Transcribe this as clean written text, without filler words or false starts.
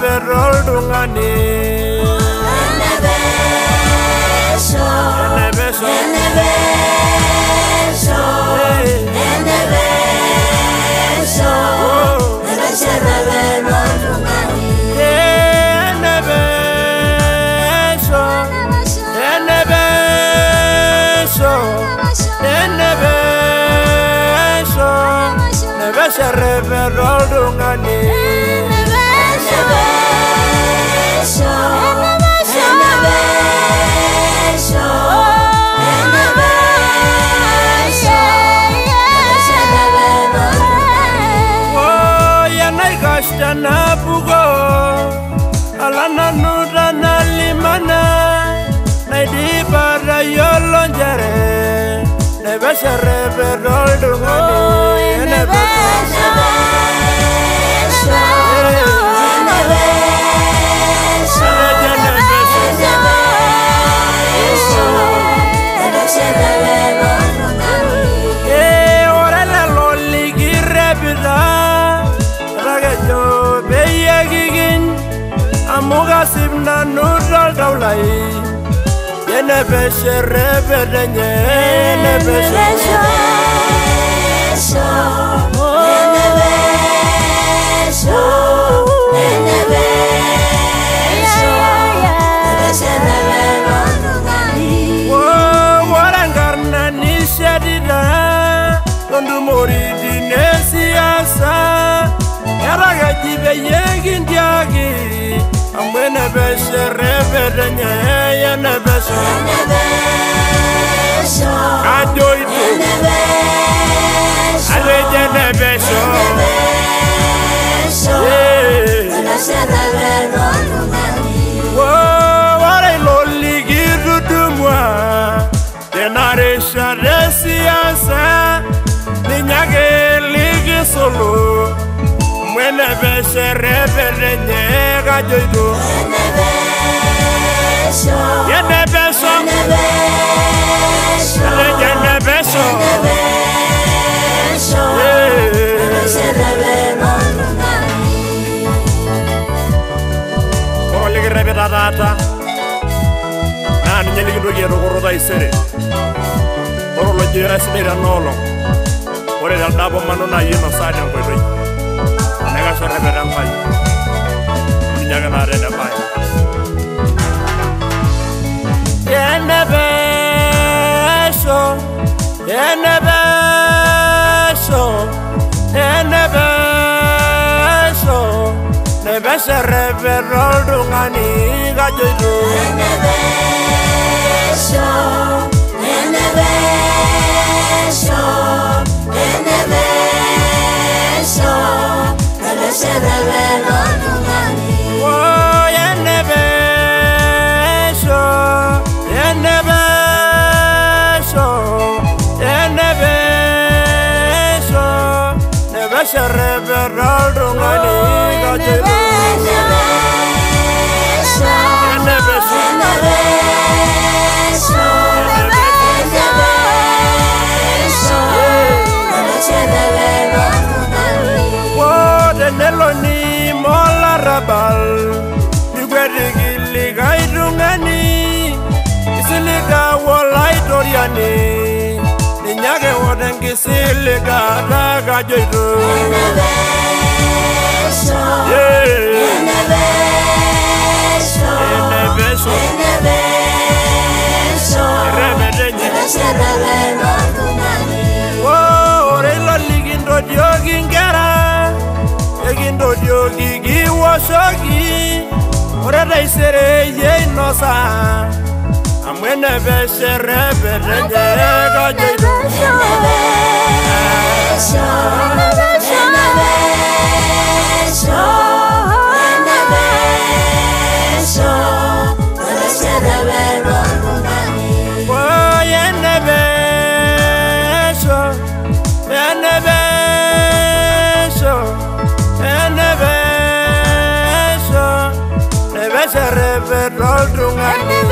Berol dungani Enebeso na bugo alana nuda na limana na di para yolonjare ne besere berol dungani ne Simna nudal daulai yene besere bedenye yene besere warangarna nishadida kondu mori dinesiasa yaraga jibe yegindiagi amwene besere bedenye yene besere ajoitu alejene besere ware loli girudumwa tenare share siasa ninyage ligi solo mwene besere bedenye gajoitu yene beso yene beso oroligi rebeta tata nani nyeligi dogiero goroda isere orolo jira sidera nolo ore dal dabo manona yino sade ngoy nega so rebeta ngai nyaga na reda bai yene beso yene beso yene beso ne besere berol dungani gajoitu yene beso yene beso yene beso ne besere berol dungani oh yene beso yene beso yene beso ne besere berol dungani gajoitu Neloni mola rabal Nigwerigili gaidungani Isiliga walai doriani Ninyage wodengi siliga daga joidu Enebeso Enebeso Enebeso Enebeso Rebedenye ore lo ligindo diogingera Egindo diogi washogi ore dai sere ye nosa amwene besere bedenye gajoidu Enebeso Enebeso Enebeso Besere berol dungani oh yene beso yene beso sherebe doltungani